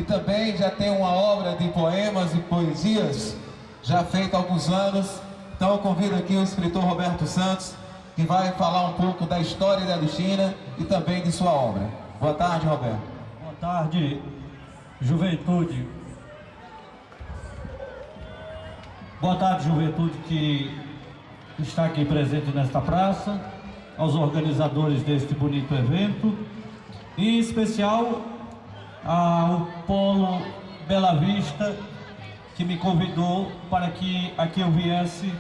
E também já tem uma obra de poemas e poesias já feita há alguns anos. Então eu convido aqui o escritor Roberto Santos, que vai falar um pouco da história da Adustina e também de sua obra. Boa tarde, Roberto. Boa tarde, juventude. Boa tarde, juventude que está aqui presente nesta praça, aos organizadores deste bonito evento, e em especial ao Polo Bela Vista, que me convidou para que aqui eu viesse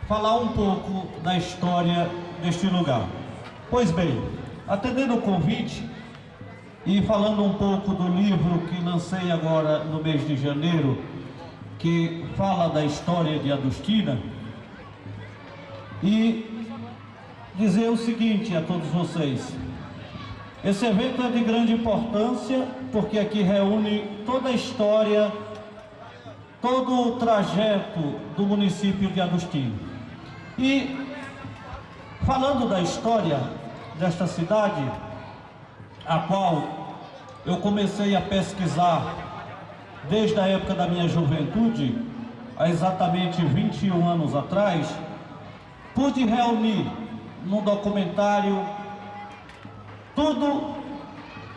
falar um pouco da história deste lugar. Pois bem, atendendo o convite e falando um pouco do livro que lancei agora no mês de janeiro, que fala da história de Adustina, e dizer o seguinte a todos vocês: esse evento é de grande importância porque aqui reúne toda a história, todo o trajeto do município de Adustina. E falando da história desta cidade, a qual eu comecei a pesquisar desde a época da minha juventude, há exatamente 21 anos atrás, pude reunir num documentário tudo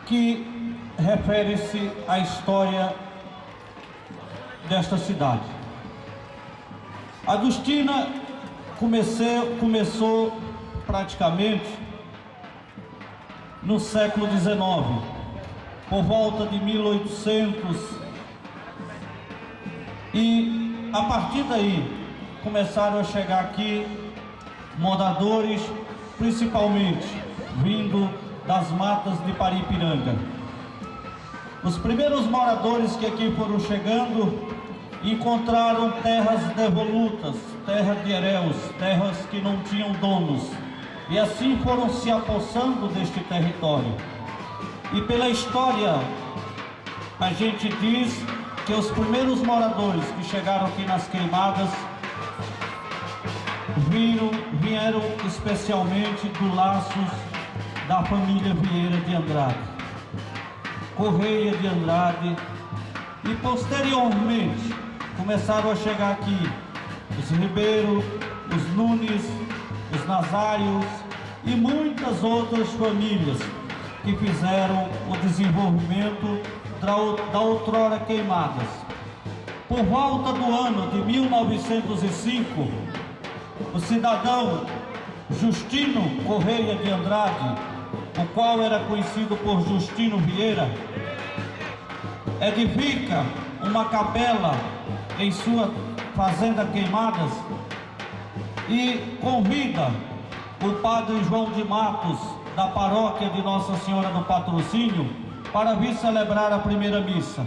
que refere-se à história desta cidade. Adustina começou praticamente no século XIX, por volta de 1800, e a partir daí começaram a chegar aqui moradores, principalmente vindo das matas de Paripiranga. Os primeiros moradores que aqui foram chegando encontraram terras devolutas, terras de heréus, terras que não tinham donos, e assim foram se apossando deste território. E pela história a gente diz que os primeiros moradores que chegaram aqui nas Queimadas vieram especialmente do laços da família Vieira de Andrade, Correia de Andrade, e posteriormente começaram a chegar aqui os Ribeiro, os Nunes, os Nazários e muitas outras famílias que fizeram o desenvolvimento da outrora Queimadas. Por volta do ano de 1905, o cidadão Justino Correia de Andrade, o qual era conhecido por Justino Vieira, edifica uma capela em sua fazenda Queimadas e convida o padre João de Matos, da paróquia de Nossa Senhora do Patrocínio, para vir celebrar a primeira missa.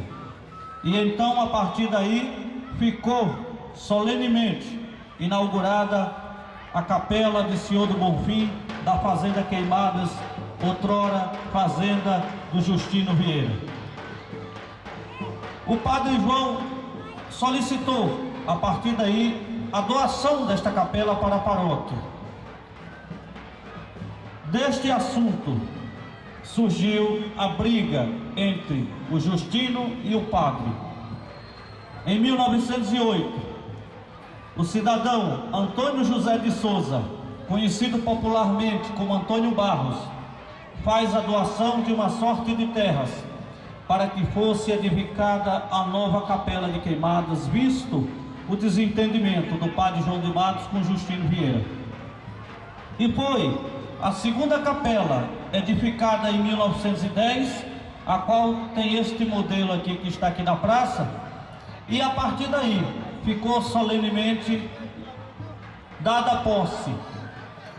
E então, a partir daí, ficou solenemente inaugurada a capela de Senhor do Bonfim da fazenda Queimadas, outrora fazenda do Justino Vieira. O padre João solicitou, a partir daí, a doação desta capela para a paróquia. Deste assunto surgiu a briga entre o Justino e o padre. Em 1908, o cidadão Antônio José de Souza, conhecido popularmente como Antônio Barros, faz a doação de uma sorte de terras para que fosse edificada a nova capela de Queimadas, visto o desentendimento do padre João de Matos com Justino Vieira. E foi a segunda capela, edificada em 1910, a qual tem este modelo aqui que está aqui na praça, e a partir daí ficou solenemente dada a posse,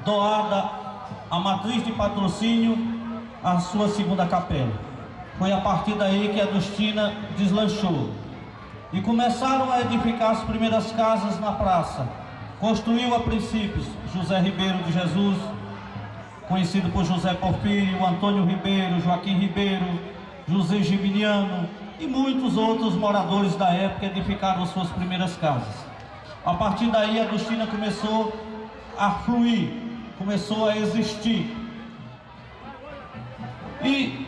doada a matriz de patrocínio, a sua segunda capela. Foi a partir daí que a Adustina deslanchou e começaram a edificar as primeiras casas na praça. Construiu a princípios José Ribeiro de Jesus, conhecido por José Porfírio, Antônio Ribeiro, Joaquim Ribeiro, José Gibiniano e muitos outros moradores da época edificaram suas primeiras casas. A partir daí a Adustina começou a fluir, começou a existir. E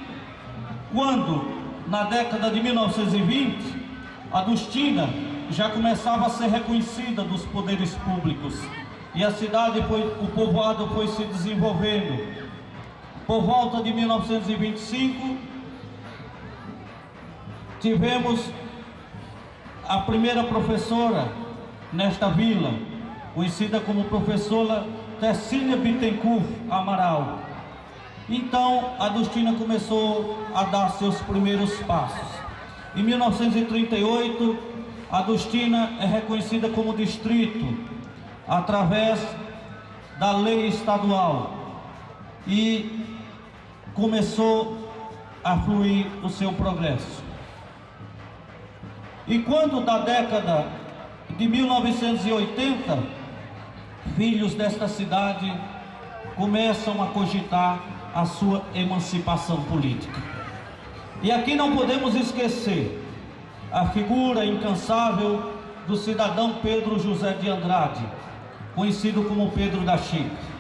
quando na década de 1920, Adustina já começava a ser reconhecida dos poderes públicos e a cidade o povoado foi se desenvolvendo. Por volta de 1925, tivemos a primeira professora nesta vila, conhecida como professora Tecília Bittencourt Amaral. Então, Adustina começou a dar seus primeiros passos. Em 1938, Adustina é reconhecida como distrito através da lei estadual e começou a fluir o seu progresso. E quando da década de 1980, filhos desta cidade começam a cogitar a sua emancipação política. E aqui não podemos esquecer a figura incansável do cidadão Pedro José de Andrade, conhecido como Pedro da Chica.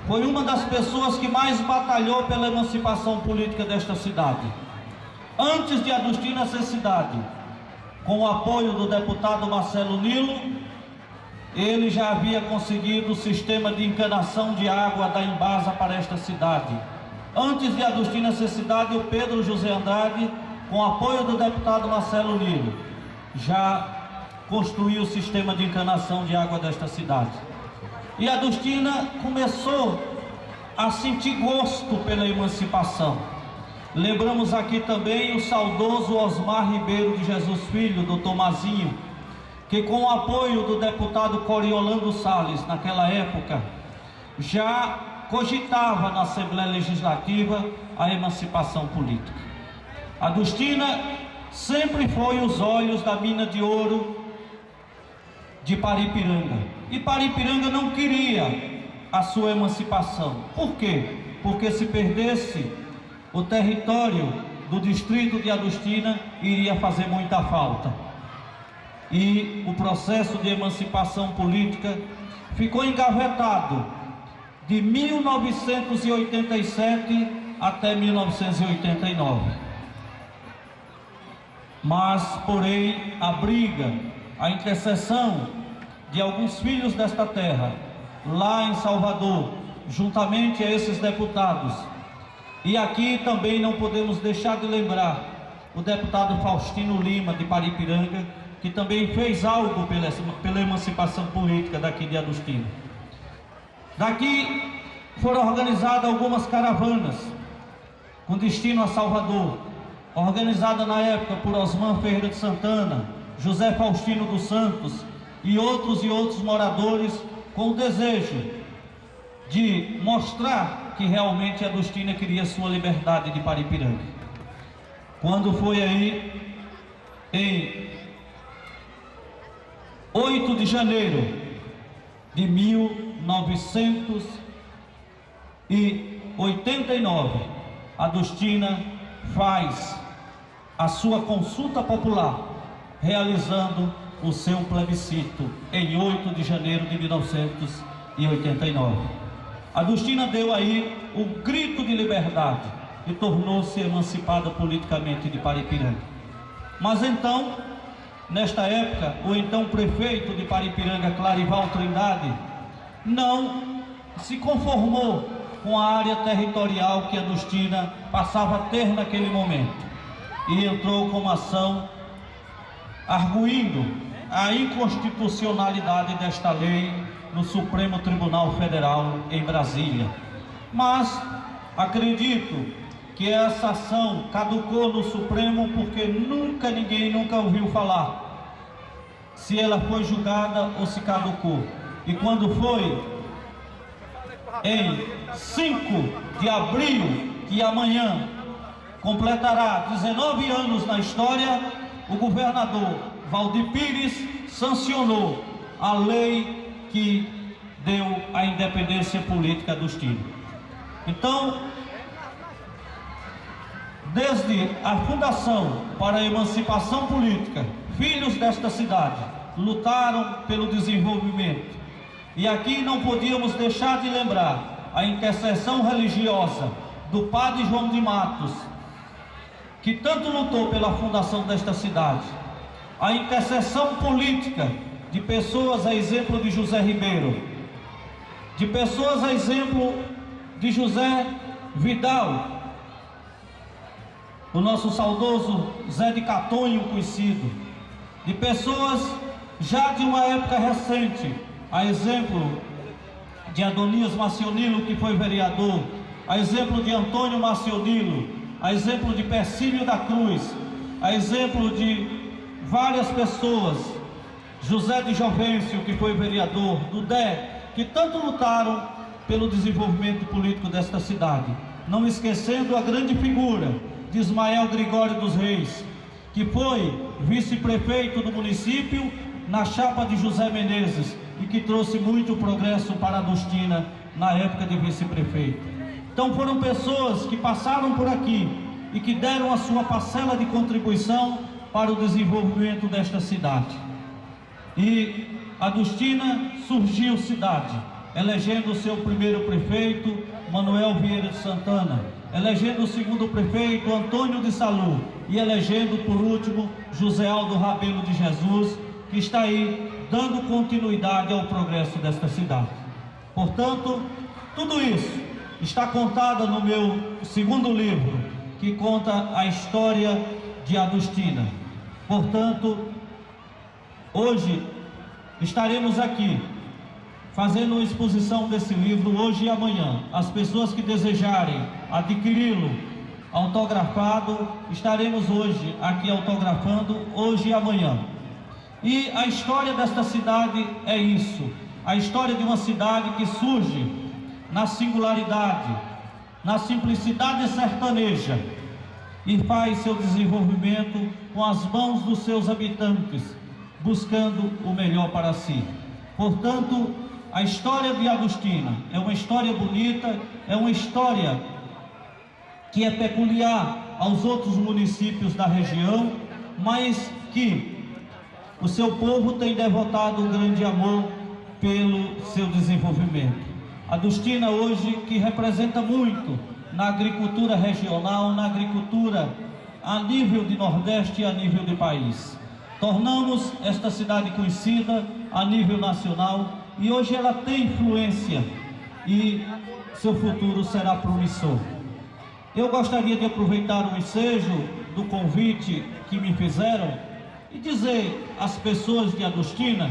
Foi uma das pessoas que mais batalhou pela emancipação política desta cidade. Antes de Adustina ser cidade, com o apoio do deputado Marcelo Nilo, ele já havia conseguido o sistema de encanação de água da Embasa para esta cidade. Antes de Adustina ser cidade, o Pedro José Andrade, com o apoio do deputado Marcelo Nilo, já construiu o sistema de encanação de água desta cidade. E Adustina começou a sentir gosto pela emancipação. Lembramos aqui também o saudoso Osmar Ribeiro de Jesus Filho, do Tomazinho, que com o apoio do deputado Coriolando Salles, naquela época, já cogitava na Assembleia Legislativa a emancipação política. Adustina sempre foi os olhos da mina de ouro de Paripiranga. E Paripiranga não queria a sua emancipação. Por quê? Porque se perdesse o território do distrito de Adustina, iria fazer muita falta. E o processo de emancipação política ficou engavetado de 1987 até 1989. Mas, porém, a briga, a intercessão de alguns filhos desta terra, lá em Salvador, juntamente a esses deputados, e aqui também não podemos deixar de lembrar o deputado Faustino Lima, de Paripiranga, que também fez algo pela emancipação política daqui de Adustina. Daqui foram organizadas algumas caravanas com destino a Salvador, organizada na época por Osman Ferreira de Santana, José Faustino dos Santos e outros moradores, com o desejo de mostrar que realmente Adustina queria sua liberdade de Paripiranga. Quando foi aí, em 8 de janeiro de 1989, Adustina faz a sua consulta popular, realizando o seu plebiscito em 8 de janeiro de 1989. Adustina deu aí um grito de liberdade e tornou-se emancipada politicamente de Paripiranga. Mas então, nesta época, o então prefeito de Paripiranga, Clarival Trindade, não se conformou com a área territorial que Adustina passava a ter naquele momento e entrou com uma ação arguindo a inconstitucionalidade desta lei no Supremo Tribunal Federal em Brasília. Mas acredito que essa ação caducou no Supremo porque ninguém nunca ouviu falar se ela foi julgada ou se caducou. E quando foi, em 5 de abril, que amanhã completará 19 anos na história, o governador Valdir Pires sancionou a lei que deu a independência política do Estado. Então, desde a fundação para a emancipação política, filhos desta cidade lutaram pelo desenvolvimento. E aqui não podíamos deixar de lembrar a intercessão religiosa do padre João de Matos, que tanto lutou pela fundação desta cidade, a intercessão política de pessoas a exemplo de José Ribeiro, de pessoas a exemplo de José Vidal, o nosso saudoso Zé de Catonho conhecido, de pessoas já de uma época recente, a exemplo de Adonias Marcionilo, que foi vereador, a exemplo de Antônio Marcionilo, a exemplo de Persílio da Cruz, a exemplo de várias pessoas, José de Jovencio, que foi vereador, Dudé, que tanto lutaram pelo desenvolvimento político desta cidade. Não esquecendo a grande figura de Ismael Gregório dos Reis, que foi vice-prefeito do município na chapa de José Menezes e que trouxe muito progresso para Adustina na época de vice-prefeito. Então foram pessoas que passaram por aqui e que deram a sua parcela de contribuição para o desenvolvimento desta cidade. E Adustina surgiu cidade, elegendo o seu primeiro prefeito, Manuel Vieira de Santana, elegendo o segundo prefeito, Antônio de Salu, e elegendo, por último, José Aldo Rabelo de Jesus, que está aí dando continuidade ao progresso desta cidade. Portanto, tudo isso está contado no meu segundo livro, que conta a história de Adustina. Portanto, hoje estaremos aqui fazendo uma exposição desse livro hoje e amanhã. As pessoas que desejarem adquiri-lo autografado, estaremos hoje aqui autografando, hoje e amanhã. E a história desta cidade é isso, a história de uma cidade que surge na singularidade, na simplicidade sertaneja e faz seu desenvolvimento com as mãos dos seus habitantes, buscando o melhor para si. Portanto, a história de Adustina é uma história bonita, é uma história que é peculiar aos outros municípios da região, mas que o seu povo tem devotado um grande amor pelo seu desenvolvimento. Adustina hoje que representa muito na agricultura regional, na agricultura a nível de Nordeste e a nível de país. Tornamos esta cidade conhecida a nível nacional e hoje ela tem influência e seu futuro será promissor. Eu gostaria de aproveitar o ensejo do convite que me fizeram e dizer às pessoas de Adustina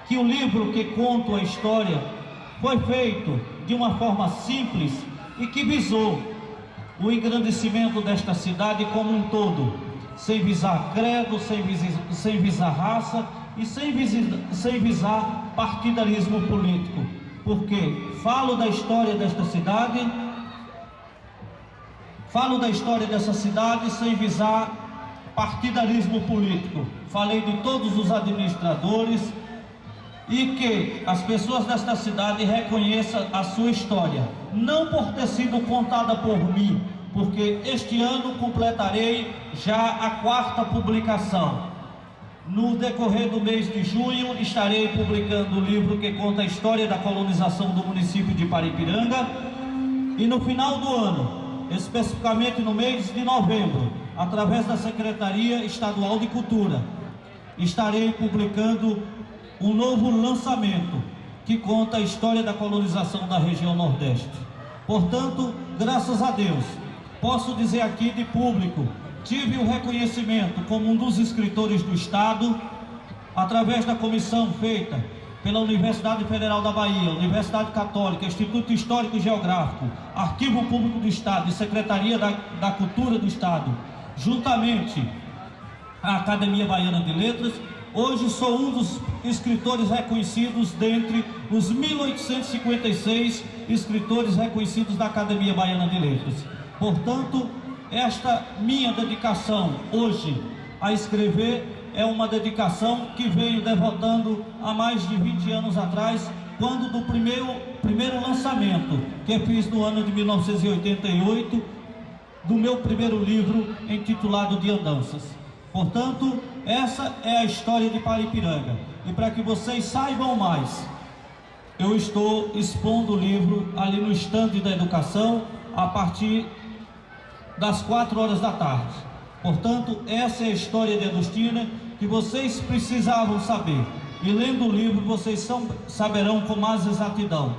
que o livro que conta a história foi feito de uma forma simples e que visou o engrandecimento desta cidade como um todo, sem visar credo, sem visar raça e sem visar partidarismo político, porque falo da história desta cidade, sem visar partidarismo político. Falei de todos os administradores e que as pessoas desta cidade reconheçam a sua história, não por ter sido contada por mim, porque este ano completarei já a 4ª publicação. No decorrer do mês de junho estarei publicando o livro que conta a história da colonização do município de Paripiranga, e no final do ano, especificamente no mês de novembro, através da Secretaria Estadual de Cultura, estarei publicando um novo lançamento que conta a história da colonização da região Nordeste. Portanto, graças a Deus, posso dizer aqui de público, tive o reconhecimento como um dos escritores do Estado, através da comissão feita pela Universidade Federal da Bahia, Universidade Católica, Instituto Histórico e Geográfico, Arquivo Público do Estado e Secretaria da Cultura do Estado, juntamente à Academia Baiana de Letras. Hoje sou um dos escritores reconhecidos dentre os 1856 escritores reconhecidos da Academia Baiana de Letras. Portanto, esta minha dedicação hoje a escrever é uma dedicação que veio devotando há mais de 20 anos atrás, quando do primeiro lançamento que fiz no ano de 1988, do meu primeiro livro intitulado De Andanças. Portanto, essa é a história de Paripiranga. E para que vocês saibam mais, eu estou expondo o livro ali no estande da educação a partir das 4 horas da tarde. Portanto, essa é a história de Adustina que vocês precisavam saber. E lendo o livro, vocês saberão com mais exatidão.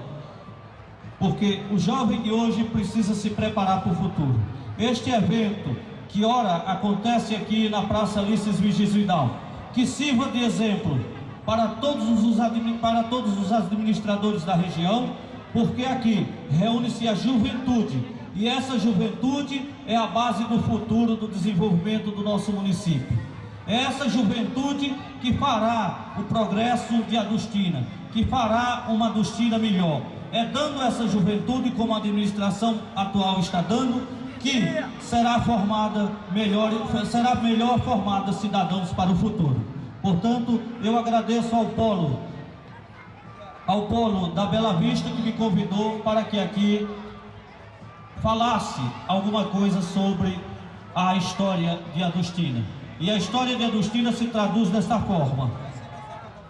Porque o jovem de hoje precisa se preparar para o futuro. Este evento, que ora acontece aqui na Praça Alices Vigis Vidal, que sirva de exemplo para todos os administradores da região, porque aqui reúne-se a juventude, e essa juventude é a base do futuro do desenvolvimento do nosso município. É essa juventude que fará o progresso de Adustina, que fará uma Adustina melhor. É dando essa juventude, como a administração atual está dando, que será melhor formada cidadãos para o futuro. Portanto, eu agradeço ao Polo da Bela Vista, que me convidou para que aqui falasse alguma coisa sobre a história de Adustina. E a história de Adustina se traduz desta forma: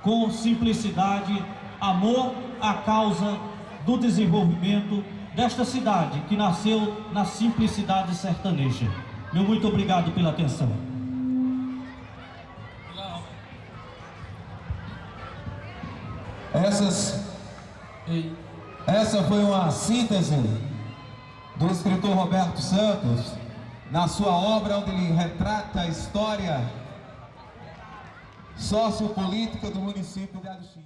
com simplicidade, amor à causa do desenvolvimento desta cidade, que nasceu na simplicidade sertaneja. Meu muito obrigado pela atenção. Essa foi uma síntese do escritor Roberto Santos na sua obra, onde ele retrata a história sociopolítica do município de Adustina.